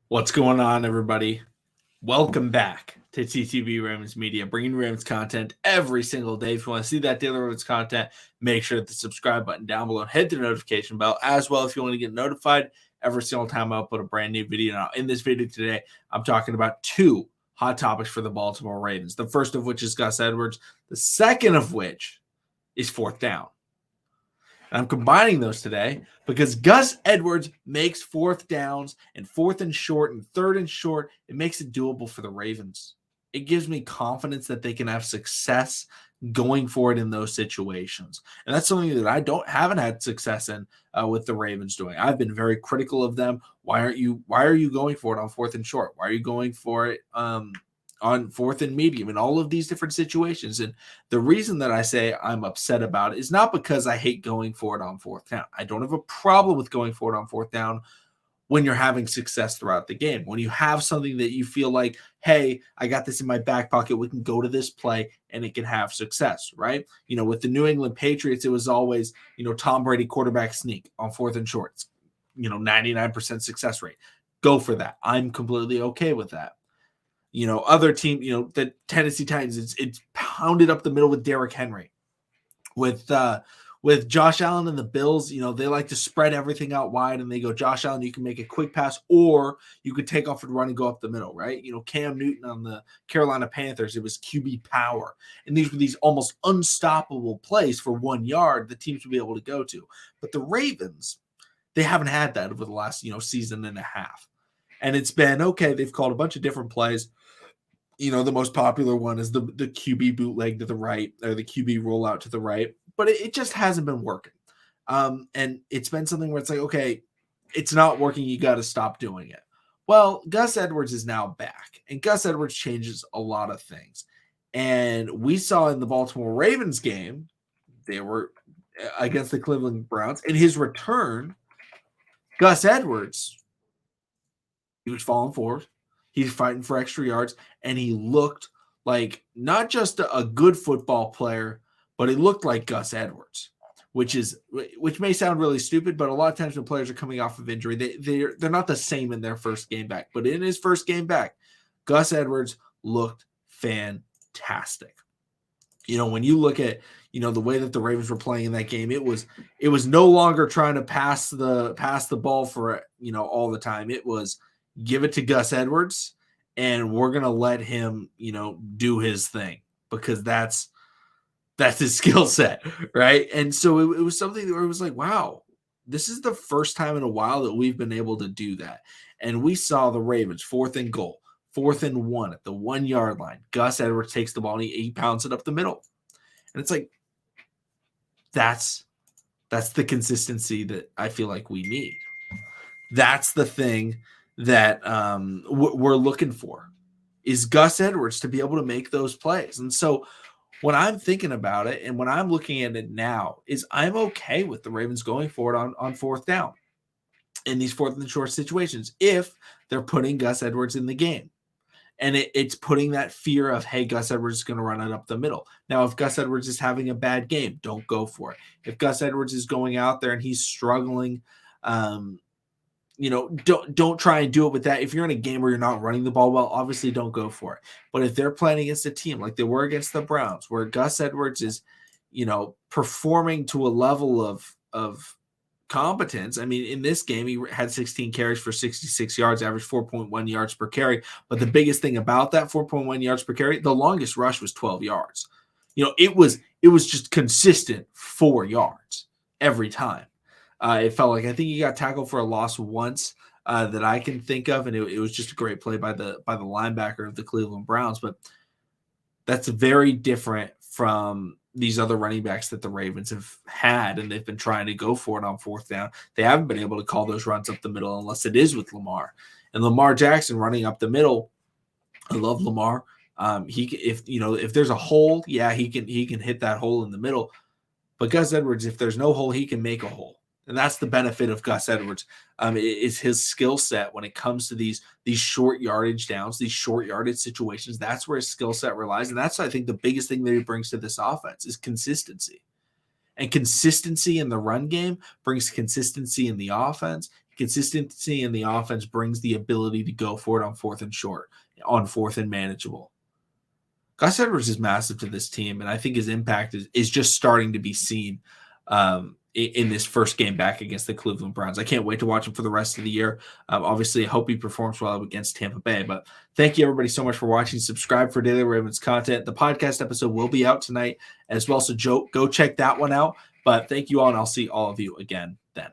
What's going on, everybody? Welcome back to TTB Ravens Media, bringing Ravens content every single day. If you want to see that daily Ravens content, make sure to hit the subscribe button down below and hit the notification bell as well if you want to get notified every single time I upload a brand new video. Now, in this video today, I'm talking about two hot topics for the Baltimore Ravens. The first of which is Gus Edwards. The second of which is fourth down. And I'm combining those today because Gus Edwards makes fourth downs and fourth and short and third and short. It makes it doable for the Ravens. It gives me confidence that they can have success going forward in those situations. And that's something that I haven't had success in with the Ravens doing. I've been very critical of them. Why are you going for it on fourth and short? Why are you going for it on fourth and medium in all of these different situations? And the reason that I say I'm upset about it is not because I hate going for it on fourth down. I don't have a problem with going for it on fourth down when you're having success throughout the game. When you have something that you feel like, hey, I got this in my back pocket, we can go to this play and it can have success, right? With the New England Patriots, it was always, Tom Brady quarterback sneak on fourth and shorts, 99% success rate. Go for that. I'm completely okay with that. Other team, the Tennessee Titans, it's pounded up the middle with Derrick Henry. With Josh Allen and the Bills, they like to spread everything out wide and they go, Josh Allen, you can make a quick pass or you could take off and run and go up the middle, right? Cam Newton on the Carolina Panthers, it was QB power. And these were these almost unstoppable plays for 1 yard that teams would be able to go to. But the Ravens, they haven't had that over the last, season and a half. And it's been, okay, they've called a bunch of different plays. The most popular one is the QB bootleg to the right or the QB rollout to the right, but it just hasn't been working. And it's been something where it's like, okay, it's not working. You got to stop doing it. Well, Gus Edwards is now back, and Gus Edwards changes a lot of things. And we saw in the Baltimore Ravens game, they were against the Cleveland Browns. In his return, Gus Edwards, he was falling forward. He's fighting for extra yards, and he looked like not just a good football player, but he looked like Gus Edwards, which may sound really stupid, but a lot of times when players are coming off of injury, they're not the same in their first game back. But in his first game back, Gus Edwards looked fantastic. When you look at the way that the Ravens were playing in that game, it was no longer trying to pass the ball for all the time. It was give it to Gus Edwards, and we're going to let him, do his thing because that's his skill set, right? And so it was something where it was like, wow, this is the first time in a while that we've been able to do that. And we saw the Ravens, 4th and goal, 4th and 1 at the 1 yard line. Gus Edwards takes the ball and he pounds it up the middle. And it's like, that's the consistency that I feel like we need. That's the thing that we're looking for, is Gus Edwards to be able to make those plays. And so when I'm thinking about it and when I'm looking at it now, is I'm okay with the Ravens going for it on fourth down in these fourth and short situations if they're putting Gus Edwards in the game. And it's putting that fear of, hey, Gus Edwards is going to run it up the middle. Now, if Gus Edwards is having a bad game, don't go for it. If Gus Edwards is going out there and he's struggling, don't try and do it with that. If you're in a game where you're not running the ball well, obviously don't go for it. But if they're playing against a team like they were against the Browns, where Gus Edwards is, performing to a level of competence. I mean, in this game, he had 16 carries for 66 yards, average 4.1 yards per carry. But the biggest thing about that 4.1 yards per carry, the longest rush was 12 yards. It was just consistent 4 yards every time. It felt like, I think he got tackled for a loss once that I can think of, and it was just a great play by the linebacker of the Cleveland Browns. But that's very different from these other running backs that the Ravens have had, and they've been trying to go for it on fourth down. They haven't been able to call those runs up the middle unless it is with Lamar. And Lamar Jackson running up the middle, I love Lamar. If there's a hole, yeah, he can hit that hole in the middle. But Gus Edwards, if there's no hole, he can make a hole. And that's the benefit of Gus Edwards, is his skill set when it comes to these short yardage downs, these short yardage situations. That's where his skill set relies. And that's, I think, the biggest thing that he brings to this offense is consistency. And consistency in the run game brings consistency in the offense. Consistency in the offense brings the ability to go for it on 4th and short, on 4th and manageable. Gus Edwards is massive to this team, and I think his impact is just starting to be seen in this first game back against the Cleveland Browns. I can't wait to watch him for the rest of the year. Obviously, I hope he performs well against Tampa Bay. But thank you, everybody, so much for watching. Subscribe for Daily Ravens content. The podcast episode will be out tonight as well, so go check that one out. But thank you all, and I'll see all of you again then.